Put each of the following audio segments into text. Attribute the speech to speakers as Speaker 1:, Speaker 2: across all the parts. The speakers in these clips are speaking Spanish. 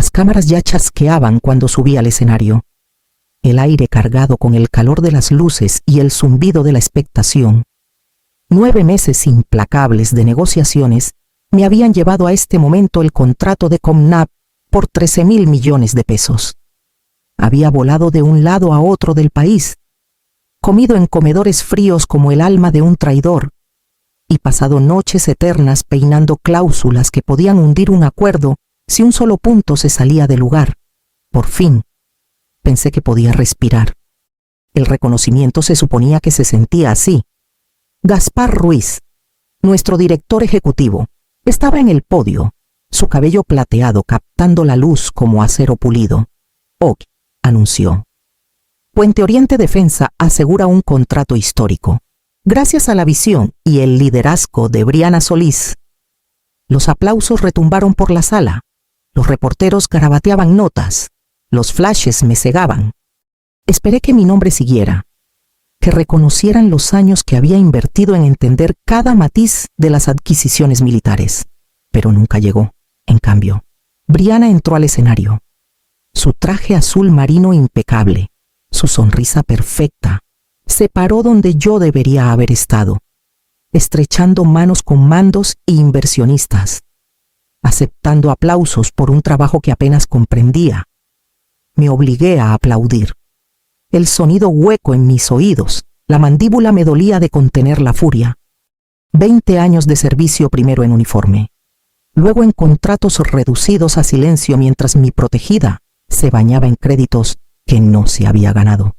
Speaker 1: Las cámaras ya chasqueaban cuando subí al escenario. El aire cargado con el calor de las luces y el zumbido de la expectación. 9 meses implacables de negociaciones me habían llevado a este momento el contrato de Comnab por 13.000 millones de pesos. Había volado de un lado a otro del país, comido en comedores fríos como el alma de un traidor, y pasado noches eternas peinando cláusulas que podían hundir un acuerdo si un solo punto se salía del lugar. Por fin, pensé que podía respirar. El reconocimiento se suponía que se sentía así. Gaspar Ruiz, nuestro director ejecutivo, estaba en el podio, su cabello plateado captando la luz como acero pulido. OK, anunció. Puente Oriente Defensa asegura un contrato histórico. Gracias a la visión y el liderazgo de Briana Solís. Los aplausos retumbaron por la sala. Los reporteros garabateaban notas. Los flashes me cegaban. Esperé que mi nombre siguiera, que reconocieran los años que había invertido en entender cada matiz de las adquisiciones militares. Pero nunca llegó. En cambio, Briana entró al escenario. Su traje azul marino impecable, su sonrisa perfecta, se paró donde yo debería haber estado, estrechando manos con mandos e inversionistas, aceptando aplausos por un trabajo que apenas comprendía. Me obligué a aplaudir. El sonido hueco en mis oídos, la mandíbula me dolía de contener la furia. 20 años de servicio, primero en uniforme, luego en contratos reducidos a silencio mientras mi protegida se bañaba en créditos que no se había ganado.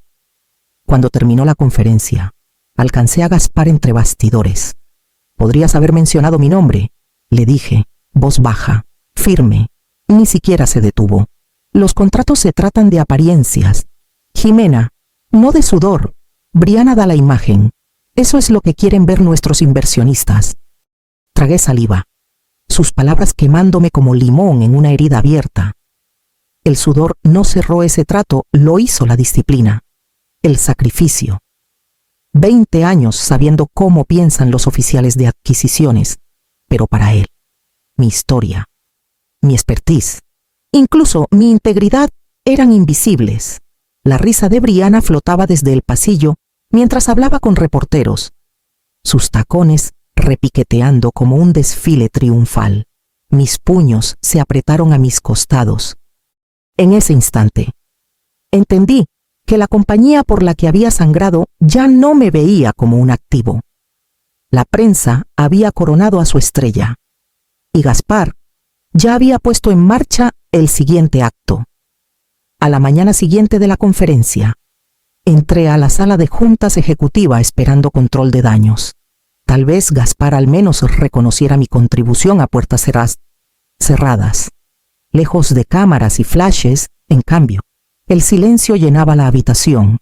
Speaker 1: Cuando terminó la conferencia, alcancé a Gaspar entre bastidores. «Podrías haber mencionado mi nombre», le dije, voz baja, firme. Ni siquiera se detuvo. «Los contratos se tratan de apariencias, Jimena, no de sudor. Briana da la imagen. Eso es lo que quieren ver nuestros inversionistas». Tragué saliva, sus palabras quemándome como limón en una herida abierta. El sudor no cerró ese trato, lo hizo la disciplina, el sacrificio. 20 años sabiendo cómo piensan los oficiales de adquisiciones, pero para él, mi historia, mi expertise, incluso mi integridad eran invisibles. La risa de Briana flotaba desde el pasillo mientras hablaba con reporteros, sus tacones repiqueteando como un desfile triunfal. Mis puños se apretaron a mis costados. En ese instante, entendí que la compañía por la que había sangrado ya no me veía como un activo. La prensa había coronado a su estrella, y Gaspar ya había puesto en marcha el siguiente acto. A la mañana siguiente de la conferencia, entré a la sala de juntas ejecutiva esperando control de daños. Tal vez Gaspar al menos reconociera mi contribución a puertas cerradas. Lejos de cámaras y flashes, en cambio, el silencio llenaba la habitación.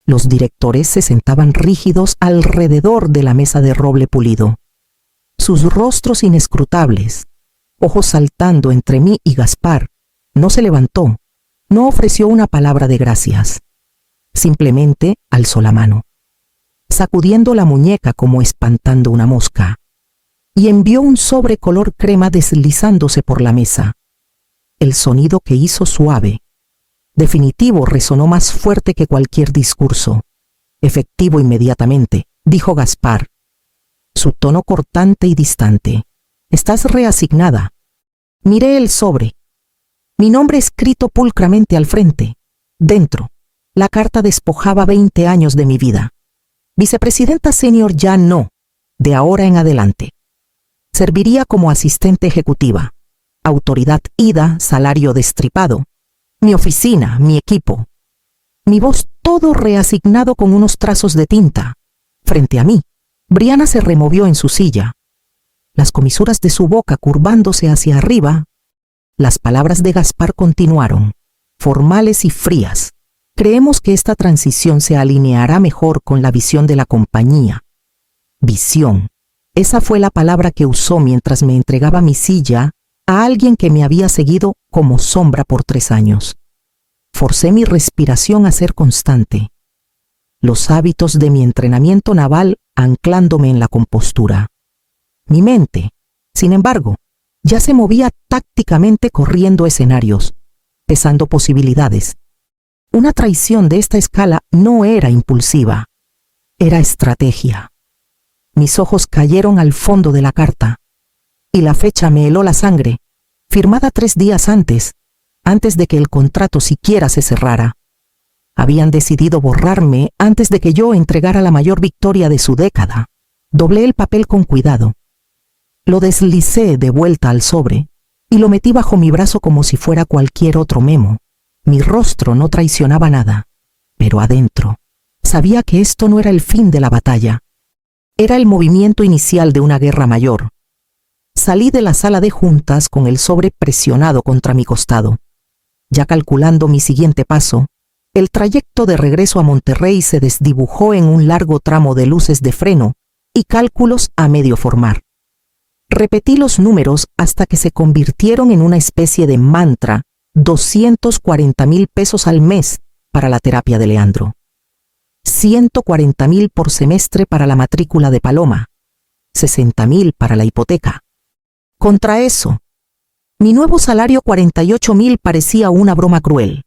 Speaker 1: Los directores se sentaban rígidos alrededor de la mesa de roble pulido. Sus rostros inescrutables, ojos saltando entre mí y Gaspar. No se levantó, no ofreció una palabra de gracias. Simplemente alzó la mano, sacudiendo la muñeca como espantando una mosca, y envió un sobre color crema deslizándose por la mesa. El sonido que hizo suave, definitivo, resonó más fuerte que cualquier discurso. «Efectivo inmediatamente», dijo Gaspar, su tono cortante y distante. «Estás reasignada». Miré el sobre. Mi nombre escrito pulcramente al frente. Dentro, la carta despojaba 20 años de mi vida. Vicepresidenta senior ya no, de ahora en adelante. Serviría como asistente ejecutiva. Autoridad ida, salario destripado. Mi oficina, mi equipo. Mi voz todo reasignado con unos trazos de tinta. Frente a mí, Briana se removió en su silla. Las comisuras de su boca curvándose hacia arriba. Las palabras de Gaspar continuaron, formales y frías. «Creemos que esta transición se alineará mejor con la visión de la compañía». Visión. Esa fue la palabra que usó mientras me entregaba mi silla a alguien que me había seguido como sombra por 3 años. Forcé mi respiración a ser constante. Los hábitos de mi entrenamiento naval anclándome en la compostura. Mi mente, sin embargo, ya se movía tácticamente corriendo escenarios, pesando posibilidades. Una traición de esta escala no era impulsiva, era estrategia. Mis ojos cayeron al fondo de la carta, y la fecha me heló la sangre, firmada 3 días antes de que el contrato siquiera se cerrara. Habían decidido borrarme antes de que yo entregara la mayor victoria de su década. Doblé el papel con cuidado. Lo deslicé de vuelta al sobre y lo metí bajo mi brazo como si fuera cualquier otro memo. Mi rostro no traicionaba nada, pero adentro sabía que esto no era el fin de la batalla. Era el movimiento inicial de una guerra mayor. Salí de la sala de juntas con el sobre presionado contra mi costado. Ya calculando mi siguiente paso, el trayecto de regreso a Monterrey se desdibujó en un largo tramo de luces de freno y cálculos a medio formar. Repetí los números hasta que se convirtieron en una especie de mantra: 240,000 pesos al mes para la terapia de Leandro, 140,000 por semestre para la matrícula de Paloma, 60,000 para la hipoteca. Contra eso, mi nuevo salario 48,000 parecía una broma cruel.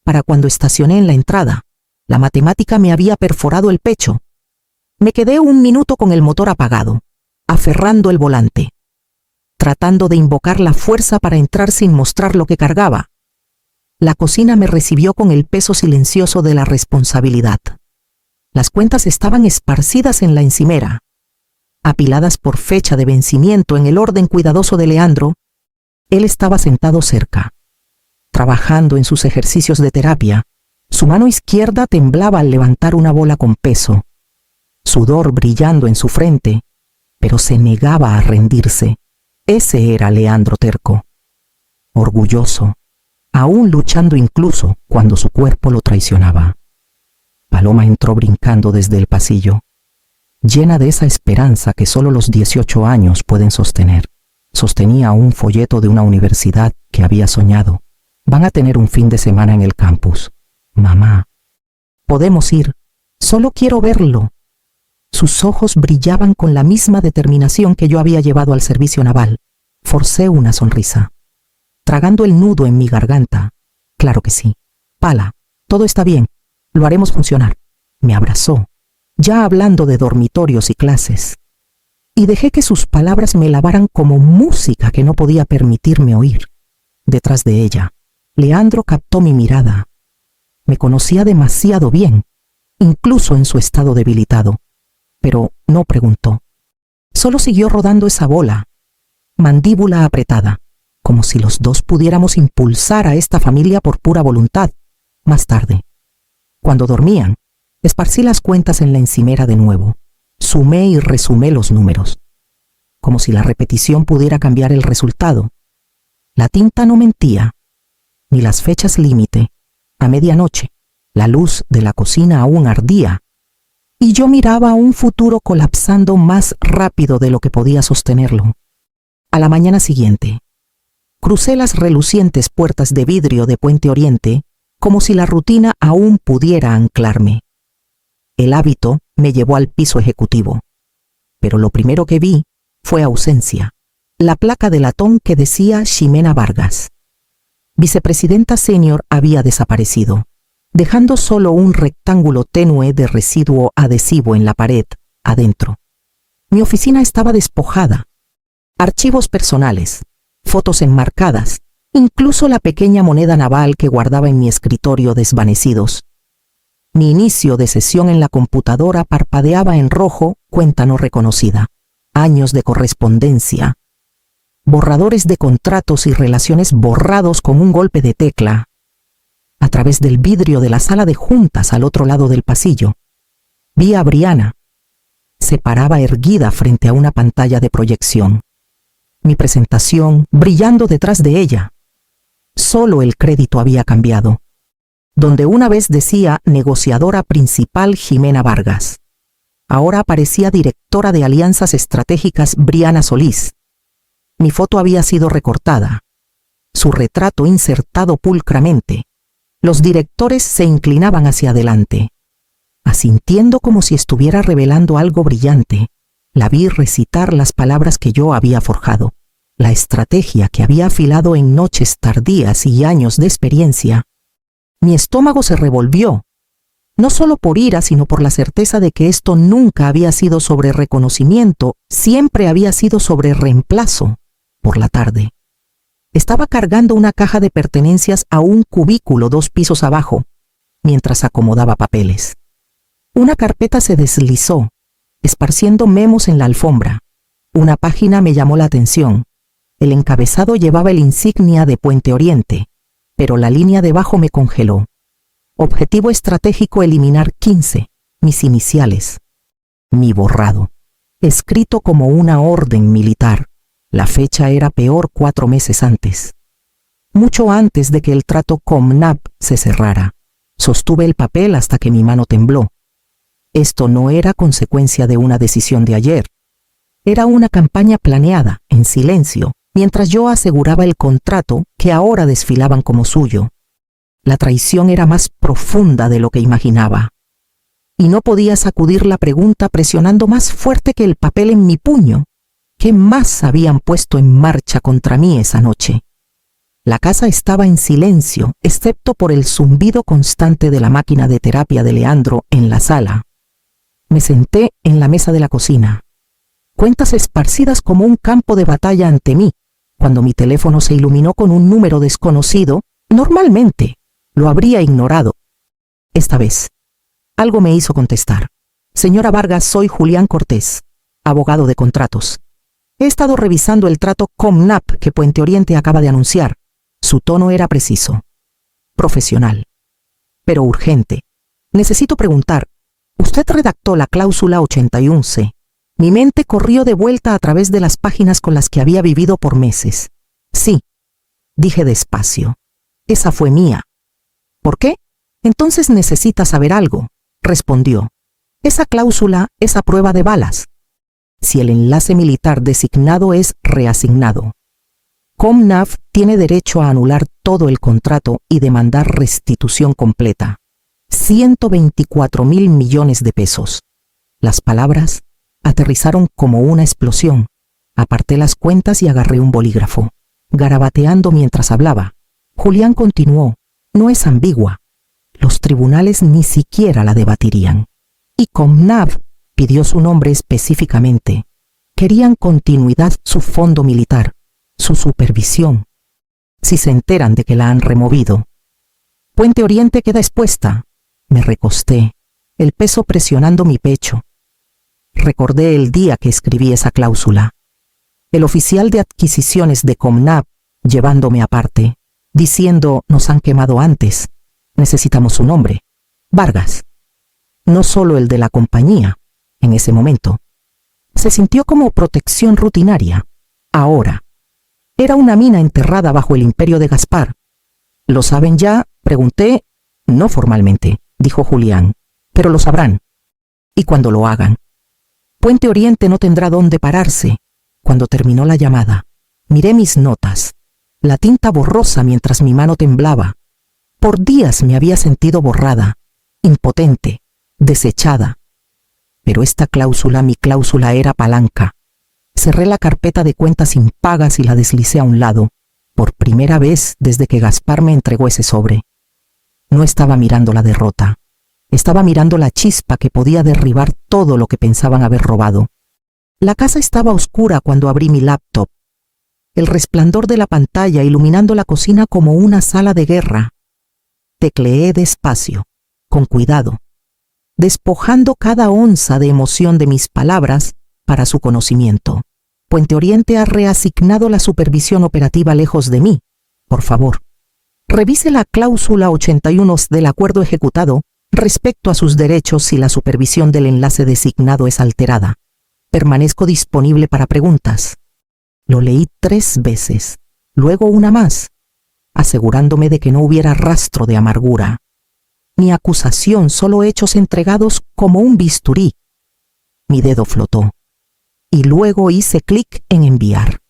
Speaker 1: Para cuando estacioné en la entrada, la matemática me había perforado el pecho. Me quedé 1 minuto con el motor apagado, aferrando el volante, tratando de invocar la fuerza para entrar sin mostrar lo que cargaba. La cocina me recibió con el peso silencioso de la responsabilidad. Las cuentas estaban esparcidas en la encimera, apiladas por fecha de vencimiento en el orden cuidadoso de Leandro. Él estaba sentado cerca, trabajando en sus ejercicios de terapia. Su mano izquierda temblaba al levantar una bola con peso, sudor brillando en su frente, pero se negaba a rendirse. Ese era Leandro terco, orgulloso, aún luchando incluso cuando su cuerpo lo traicionaba. Paloma entró brincando desde el pasillo, llena de esa esperanza que solo los 18 años pueden sostener. Sostenía un folleto de una universidad que había soñado. Van a tener un fin de semana en el campus. Mamá, podemos ir. Solo quiero verlo. Sus ojos brillaban con la misma determinación que yo había llevado al servicio naval. Forcé una sonrisa, tragando el nudo en mi garganta. Claro que sí. Pala, todo está bien. Lo haremos funcionar. Me abrazó, ya hablando de dormitorios y clases, y dejé que sus palabras me lavaran como música que no podía permitirme oír. Detrás de ella, Leandro captó mi mirada. Me conocía demasiado bien, incluso en su estado debilitado, pero no preguntó. Solo siguió rodando esa bola, mandíbula apretada, como si los dos pudiéramos impulsar a esta familia por pura voluntad. Más tarde, cuando dormían, esparcí las cuentas en la encimera de nuevo. Sumé y resumé los números, como si la repetición pudiera cambiar el resultado. La tinta no mentía, ni las fechas límite. A medianoche, la luz de la cocina aún ardía, y yo miraba un futuro colapsando más rápido de lo que podía sostenerlo. A la mañana siguiente, crucé las relucientes puertas de vidrio de Puente Oriente como si la rutina aún pudiera anclarme. El hábito me llevó al piso ejecutivo, pero lo primero que vi fue ausencia. La placa de latón que decía Ximena Vargas, vicepresidenta senior, había desaparecido, dejando solo un rectángulo tenue de residuo adhesivo en la pared, adentro. Mi oficina estaba despojada. Archivos personales, fotos enmarcadas, incluso la pequeña moneda naval que guardaba en mi escritorio desvanecidos. Mi inicio de sesión en la computadora parpadeaba en rojo, cuenta no reconocida. Años de correspondencia, borradores de contratos y relaciones borrados con un golpe de tecla. A través del vidrio de la sala de juntas al otro lado del pasillo, vi a Briana. Se paraba erguida frente a una pantalla de proyección. Mi presentación brillando detrás de ella. Solo el crédito había cambiado. Donde una vez decía negociadora principal Ximena Vargas, ahora aparecía directora de alianzas estratégicas Briana Solís. Mi foto había sido recortada, su retrato insertado pulcramente. Los directores se inclinaban hacia adelante, asintiendo como si estuviera revelando algo brillante. La vi recitar las palabras que yo había forjado. la estrategia que había afilado en noches tardías y años de experiencia, mi estómago se revolvió, no solo por ira, sino por la certeza de que esto nunca había sido sobre reconocimiento, siempre había sido sobre reemplazo. Por la tarde, estaba cargando una caja de pertenencias a un cubículo 2 pisos abajo, mientras acomodaba papeles. Una carpeta se deslizó, esparciendo memos en la alfombra. Una página me llamó la atención. El encabezado llevaba el insignia de Puente Oriente, pero la línea debajo me congeló. Objetivo estratégico: eliminar 15, mis iniciales. Mi borrado, escrito como una orden militar. La fecha era peor 4 meses antes. Mucho antes de que el trato Comnab se cerrara. Sostuve el papel hasta que mi mano tembló. Esto no era consecuencia de una decisión de ayer. Era una campaña planeada, en silencio, mientras yo aseguraba el contrato que ahora desfilaban como suyo. La traición era más profunda de lo que imaginaba. Y no podía sacudir la pregunta presionando más fuerte que el papel en mi puño. ¿Qué más habían puesto en marcha contra mí esa noche? La casa estaba en silencio, excepto por el zumbido constante de la máquina de terapia de Leandro en la sala. Me senté en la mesa de la cocina. Cuentas esparcidas como un campo de batalla ante mí. Cuando mi teléfono se iluminó con un número desconocido, normalmente lo habría ignorado. Esta vez, algo me hizo contestar. Señora Vargas, soy Julián Cortés, abogado de contratos. He estado revisando el trato Comnab que Puente Oriente acaba de anunciar. Su tono era preciso, profesional, pero urgente. Necesito preguntar, ¿usted redactó la cláusula 81C? Mi mente corrió de vuelta a través de las páginas con las que había vivido por meses. Sí, dije despacio. Esa fue mía. ¿Por qué? Entonces necesita saber algo, respondió. Esa cláusula es a prueba de balas. Si el enlace militar designado es reasignado, Comnab tiene derecho a anular todo el contrato y demandar restitución completa. 124.000 millones de pesos. Las palabras aterrizaron como una explosión. Aparté las cuentas y agarré un bolígrafo, garabateando mientras hablaba. Julián continuó, no es ambigua. Los tribunales ni siquiera la debatirían. Y Comnab pidió su nombre específicamente. Querían continuidad, su fondo militar, su supervisión. Si se enteran de que la han removido, Puente Oriente queda expuesta. Me recosté, el peso presionando mi pecho. Recordé el día que escribí esa cláusula. El oficial de adquisiciones de Comnab llevándome aparte, diciendo: nos han quemado antes, necesitamos su nombre. Vargas. No solo el de la compañía, en ese momento. Se sintió como protección rutinaria. Ahora. Era una mina enterrada bajo el imperio de Gaspar. ¿Lo saben ya?, pregunté. No formalmente, dijo Julián, pero lo sabrán. Y cuando lo hagan. Puente Oriente no tendrá dónde pararse. Cuando terminó la llamada, miré mis notas. La tinta borrosa mientras mi mano temblaba. Por días me había sentido borrada, impotente, desechada. Pero esta cláusula, mi cláusula, era palanca. Cerré la carpeta de cuentas impagas y la deslicé a un lado, por primera vez desde que Gaspar me entregó ese sobre. No estaba mirando la derrota. Estaba mirando la chispa que podía derribar todo lo que pensaban haber robado. La casa estaba oscura cuando abrí mi laptop. El resplandor de la pantalla iluminando la cocina como una sala de guerra. Tecleé despacio, con cuidado, despojando cada onza de emoción de mis palabras para su conocimiento. Puente Oriente ha reasignado la supervisión operativa lejos de mí. Por favor, revise la cláusula 81 del acuerdo ejecutado respecto a sus derechos si la supervisión del enlace designado es alterada. Permanezco disponible para preguntas. Lo leí 3 veces, luego una más, asegurándome de que no hubiera rastro de amargura. Mi acusación, solo hechos entregados como un bisturí. Mi dedo flotó. Y luego hice clic en enviar.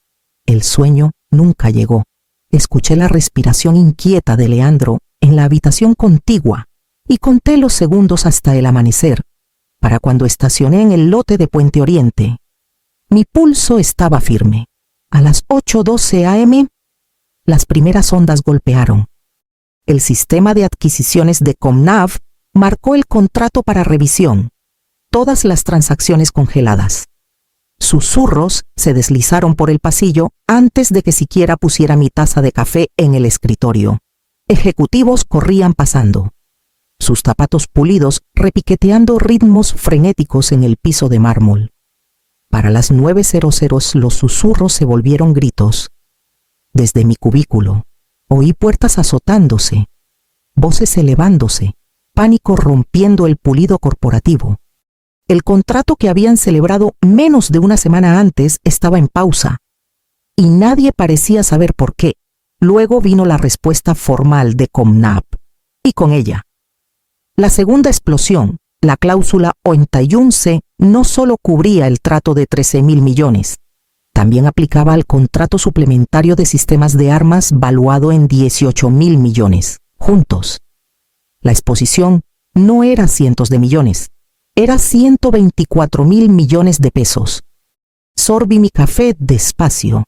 Speaker 1: El sueño nunca llegó. Escuché la respiración inquieta de Leandro en la habitación contigua y conté los segundos hasta el amanecer, para cuando estacioné en el lote de Puente Oriente. Mi pulso estaba firme. A las 8:12 am, las primeras ondas golpearon. El sistema de adquisiciones de Comnav marcó el contrato para revisión. Todas las transacciones congeladas. Susurros se deslizaron por el pasillo antes de que siquiera pusiera mi taza de café en el escritorio. Ejecutivos corrían pasando. Sus zapatos pulidos repiqueteando ritmos frenéticos en el piso de mármol. Para las 9:00 los susurros se volvieron gritos. Desde mi cubículo, oí puertas azotándose, voces elevándose, pánico rompiendo el pulido corporativo. El contrato que habían celebrado menos de una semana antes estaba en pausa, y nadie parecía saber por qué. Luego vino la respuesta formal de Comnav, y con ella la segunda explosión. La cláusula 81C no solo cubría el trato de 13.000 millones, también aplicaba al contrato suplementario de sistemas de armas valuado en 18.000 millones, juntos. La exposición no era cientos de millones, era 124.000 millones de pesos. Sorbí mi café despacio,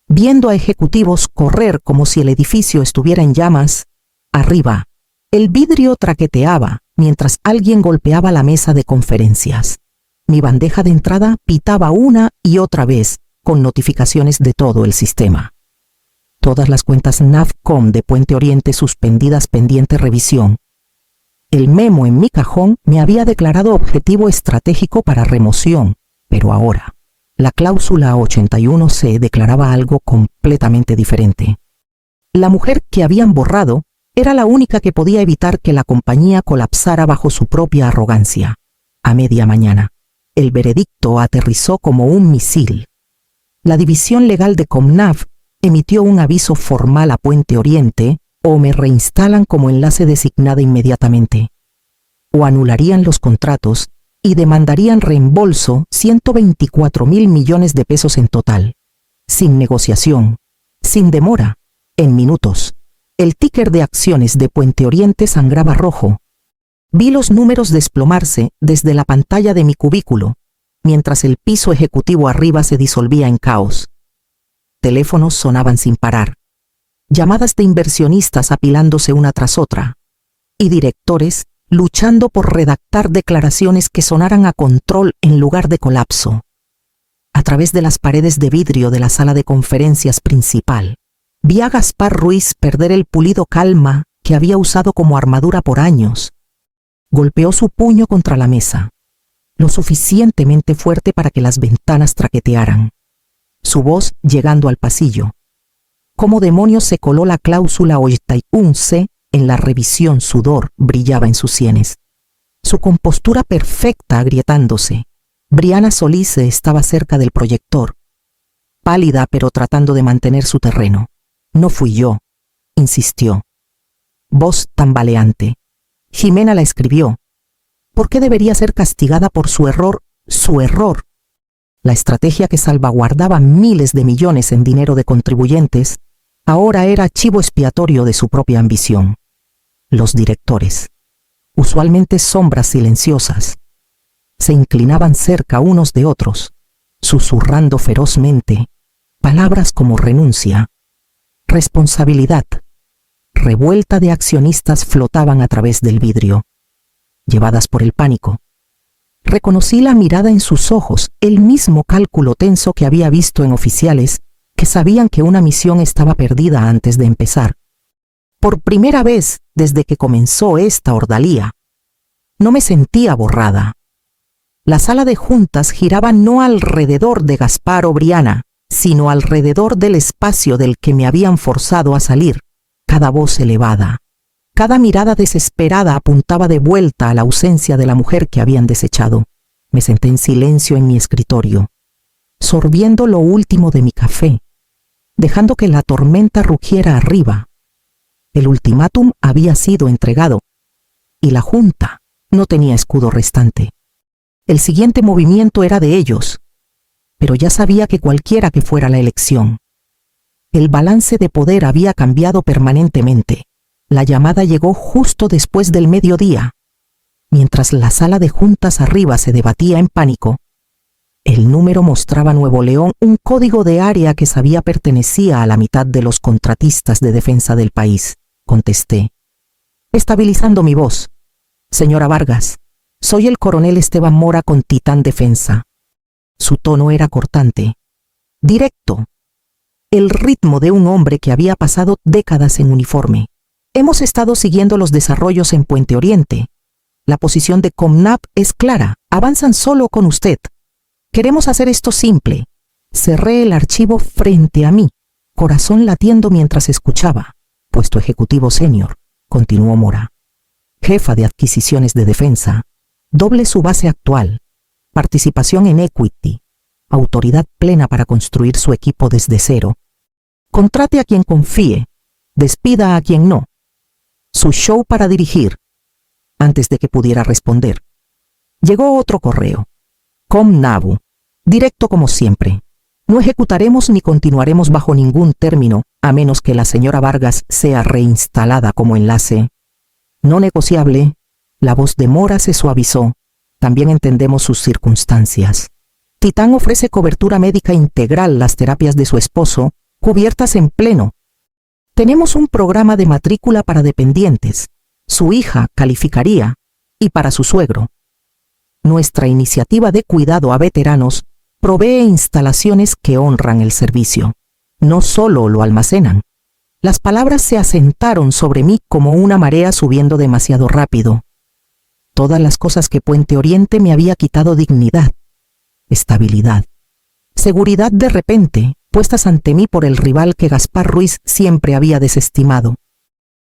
Speaker 1: viendo a ejecutivos correr como si el edificio estuviera en llamas. Arriba, el vidrio traqueteaba mientras alguien golpeaba la mesa de conferencias. Mi bandeja de entrada pitaba una y otra vez, con notificaciones de todo el sistema. Todas las cuentas Navcom de Puente Oriente suspendidas pendiente revisión. El memo en mi cajón me había declarado objetivo estratégico para remoción, pero ahora, la cláusula 81C declaraba algo completamente diferente. La mujer que habían borrado era la única que podía evitar que la compañía colapsara bajo su propia arrogancia. A media mañana, el veredicto aterrizó como un misil. La división legal de Comnav emitió un aviso formal a Puente Oriente: o me reinstalan como enlace designada inmediatamente, o anularían los contratos y demandarían reembolso 124.000 millones de pesos en total. Sin negociación, sin demora, en minutos. El ticker de acciones de Puente Oriente sangraba rojo. Vi los números desplomarse desde la pantalla de mi cubículo, mientras el piso ejecutivo arriba se disolvía en caos. Teléfonos sonaban sin parar. Llamadas de inversionistas apilándose una tras otra. Y directores luchando por redactar declaraciones que sonaran a control en lugar de colapso. A través de las paredes de vidrio de la sala de conferencias principal, vi a Gaspar Ruiz perder el pulido calma que había usado como armadura por años. Golpeó su puño contra la mesa, lo suficientemente fuerte para que las ventanas traquetearan. Su voz llegando al pasillo. ¿Cómo demonios se coló la cláusula 81C en la revisión? Sudor brillaba en sus sienes. Su compostura perfecta agrietándose. Briana Solís estaba cerca del proyector, pálida pero tratando de mantener su terreno. No fui yo, insistió. Voz tambaleante. Jimena la escribió. ¿Por qué debería ser castigada por su error? Su error. La estrategia que salvaguardaba miles de millones en dinero de contribuyentes, ahora era chivo expiatorio de su propia ambición. Los directores, usualmente sombras silenciosas, se inclinaban cerca unos de otros, susurrando ferozmente, palabras como renuncia, responsabilidad. Revuelta de accionistas flotaban a través del vidrio, llevadas por el pánico. Reconocí la mirada en sus ojos, el mismo cálculo tenso que había visto en oficiales que sabían que una misión estaba perdida antes de empezar. Por primera vez desde que comenzó esta ordalía, no me sentía borrada. La sala de juntas giraba no alrededor de Gaspar o Briana, sino alrededor del espacio del que me habían forzado a salir. Cada voz elevada, cada mirada desesperada apuntaba de vuelta a la ausencia de la mujer que habían desechado. Me senté en silencio en mi escritorio, sorbiendo lo último de mi café, dejando que la tormenta rugiera arriba. El ultimátum había sido entregado, y la junta no tenía escudo restante. El siguiente movimiento era de ellos, pero ya sabía que cualquiera que fuera la elección, el balance de poder había cambiado permanentemente. La llamada llegó justo después del mediodía. Mientras la sala de juntas arriba se debatía en pánico, El número mostraba Nuevo León, un código de área que sabía pertenecía a la mitad de los contratistas de defensa del país. Contesté, estabilizando mi voz. Señora Vargas, soy el coronel Esteban Mora con Titán Defensa. Su tono era cortante, directo, el ritmo de un hombre que había pasado décadas en uniforme. Hemos estado siguiendo los desarrollos en Puente Oriente. La posición de Comnap es clara, avanzan solo con usted. Queremos hacer esto simple. Cerré el archivo frente a mí, corazón latiendo mientras escuchaba. Puesto ejecutivo senior, continuó Mora. Jefa de adquisiciones de defensa, doble su base actual, participación en equity, autoridad plena para construir su equipo desde cero. Contrate a quien confíe, despida a quien no. Su show para dirigir. Antes de que pudiera responder, llegó otro correo. Comnabu, directo como siempre. No ejecutaremos ni continuaremos bajo ningún término, a menos que la señora Vargas sea reinstalada como enlace. No negociable. La voz de Mora se suavizó. También entendemos sus circunstancias. Titán ofrece cobertura médica integral, las terapias de su esposo, cubiertas en pleno. Tenemos un programa de matrícula para dependientes. Su hija calificaría, y para su suegro. Nuestra iniciativa de cuidado a veteranos provee instalaciones que honran el servicio. No solo lo almacenan. Las palabras se asentaron sobre mí como una marea subiendo demasiado rápido. Todas las cosas que Puente Oriente me había quitado: dignidad, estabilidad, seguridad de repente, puestas ante mí por el rival que Gaspar Ruiz siempre había desestimado.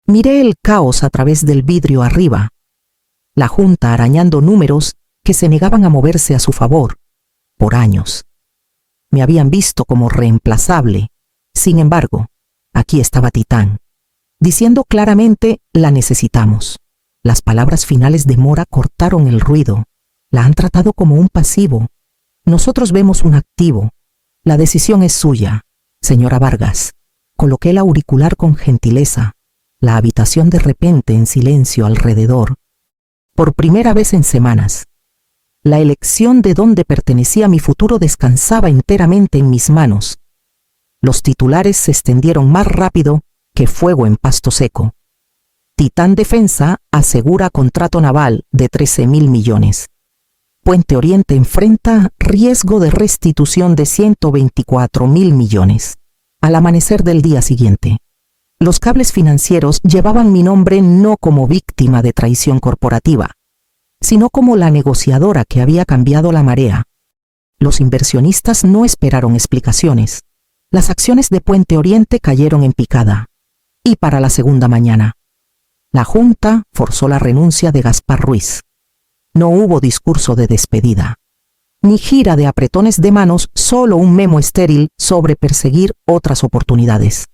Speaker 1: Miré el caos a través del vidrio arriba. La Junta arañando números que se negaban a moverse a su favor. Por años. Me habían visto como reemplazable. Sin embargo, aquí estaba Titán, diciendo claramente: la necesitamos. Las palabras finales de Mora cortaron el ruido. La han tratado como un pasivo. Nosotros vemos un activo. La decisión es suya, señora Vargas. Coloqué el auricular con gentileza. La habitación de repente en silencio alrededor. Por primera vez en semanas. La elección de dónde pertenecía mi futuro descansaba enteramente en mis manos. Los titulares se extendieron más rápido que fuego en pasto seco. Titán Defensa asegura contrato naval de 13.000 millones. Puente Oriente enfrenta riesgo de restitución de 124.000 millones. Al amanecer del día siguiente, los cables financieros llevaban mi nombre no como víctima de traición corporativa, sino como la negociadora que había cambiado la marea. Los inversionistas no esperaron explicaciones. Las acciones de Puente Oriente cayeron en picada. Y para la segunda mañana, la Junta forzó la renuncia de Gaspar Ruiz. No hubo discurso de despedida, ni gira de apretones de manos, solo un memo estéril sobre perseguir otras oportunidades.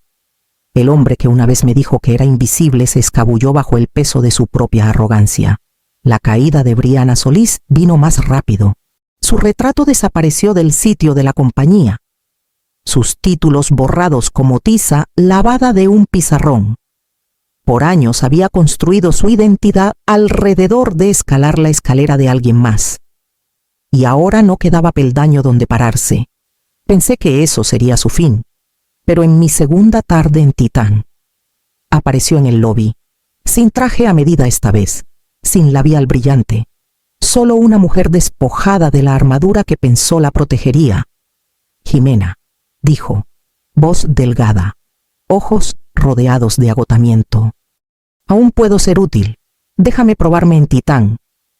Speaker 1: El hombre que una vez me dijo que era invisible se escabulló bajo el peso de su propia arrogancia. La caída de Briana Solís vino más rápido. Su retrato desapareció del sitio de la compañía. Sus títulos borrados como tiza lavada de un pizarrón. Por años había construido su identidad alrededor de escalar la escalera de alguien más. Y ahora no quedaba peldaño donde pararse. Pensé que eso sería su fin. Pero en mi segunda tarde en Titán, apareció en el lobby, sin traje a medida esta vez, sin labial brillante, solo una mujer despojada de la armadura que pensó la protegería. Jimena, dijo, voz delgada, ojos rodeados de agotamiento. Aún puedo ser útil. Déjame probarme en Titán.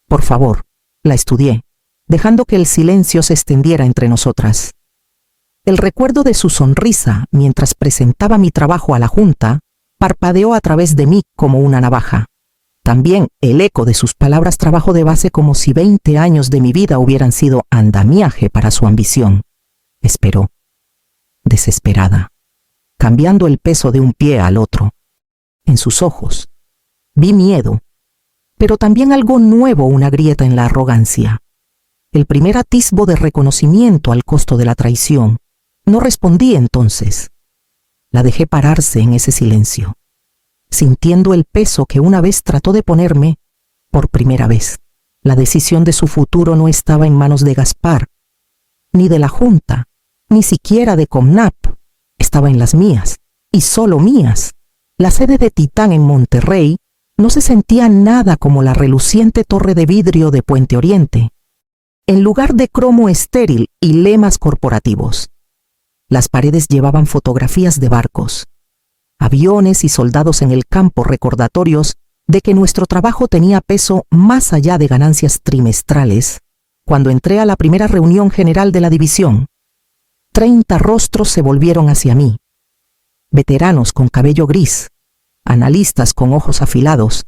Speaker 1: Por favor. La estudié, dejando que el silencio se extendiera entre nosotras. El recuerdo de su sonrisa mientras presentaba mi trabajo a la Junta parpadeó a través de mí como una navaja. También el eco de sus palabras trabajo de base como si 20 años de mi vida hubieran sido andamiaje para su ambición. Esperó, desesperada, cambiando el peso de un pie al otro. En sus ojos vi miedo, pero también algo nuevo, una grieta en la arrogancia. El primer atisbo de reconocimiento al costo de la traición. No respondí entonces. La dejé pararse en ese silencio, sintiendo el peso que una vez trató de ponerme por primera vez. La decisión de su futuro no estaba en manos de Gaspar. ni de la Junta, ni siquiera de Comnap. Estaba en las mías, y solo mías. La sede de Titán en Monterrey no se sentía nada como la reluciente torre de vidrio de Puente Oriente, en lugar de cromo estéril y lemas corporativos. Las paredes llevaban fotografías de barcos, aviones y soldados en el campo, recordatorios de que nuestro trabajo tenía peso más allá de ganancias trimestrales. Cuando entré a la primera reunión general de la división, 30 rostros se volvieron hacia mí. Veteranos con cabello gris, analistas con ojos afilados,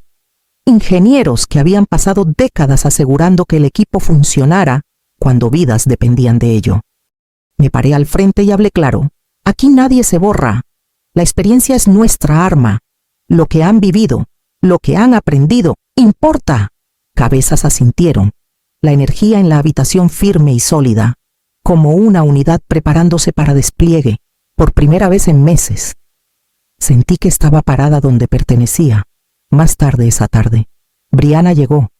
Speaker 1: ingenieros que habían pasado décadas asegurando que el equipo funcionara cuando vidas dependían de ello. Me paré al frente y hablé claro. Aquí nadie se borra. La experiencia es nuestra arma. Lo que han vivido, lo que han aprendido, importa. Cabezas asintieron. La energía en la habitación firme y sólida, como una unidad preparándose para despliegue, por primera vez en meses. Sentí que estaba parada donde pertenecía. Más tarde esa tarde, Brianna llegó.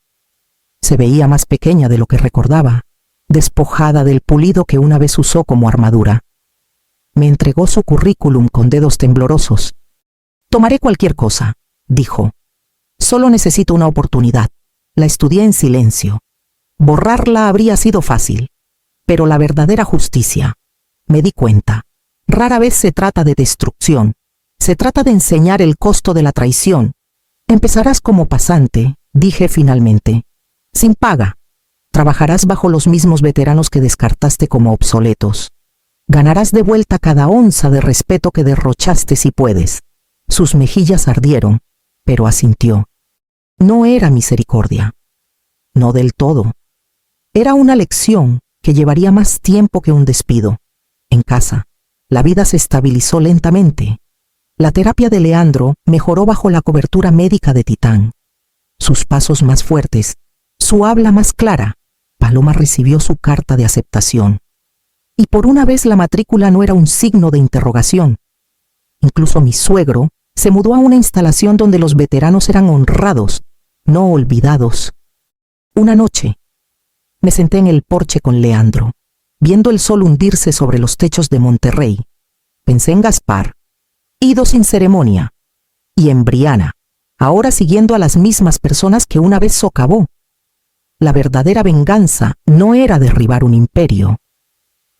Speaker 1: Se veía más pequeña de lo que recordaba, despojada del pulido que una vez usó como armadura. Me entregó su currículum con dedos temblorosos. «Tomaré cualquier cosa», dijo. «Solo necesito una oportunidad». La estudié en silencio. Borrarla habría sido fácil, pero la verdadera justicia, me di cuenta, rara vez se trata de destrucción, se trata de enseñar el costo de la traición. «Empezarás como pasante», dije finalmente, «sin paga. Trabajarás bajo los mismos veteranos que descartaste como obsoletos. Ganarás de vuelta cada onza de respeto que derrochaste si puedes». Sus mejillas ardieron, pero asintió. No era misericordia. No del todo. Era una lección que llevaría más tiempo que un despido. En casa, la vida se estabilizó lentamente. La terapia de Leandro mejoró bajo la cobertura médica de Titán. Sus pasos más fuertes, su habla más clara. Paloma recibió su carta de aceptación. Y por una vez la matrícula no era un signo de interrogación. Incluso mi suegro se mudó a una instalación donde los veteranos eran honrados, no olvidados. Una noche, me senté en el porche con Leandro, viendo el sol hundirse sobre los techos de Monterrey. Pensé en Gaspar, ido sin ceremonia, y en Brianna, ahora siguiendo a las mismas personas que una vez socavó. La verdadera venganza no era derribar un imperio,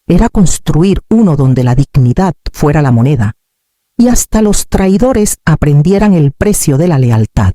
Speaker 1: era construir uno donde la dignidad fuera la moneda, y hasta los traidores aprendieran el precio de la lealtad.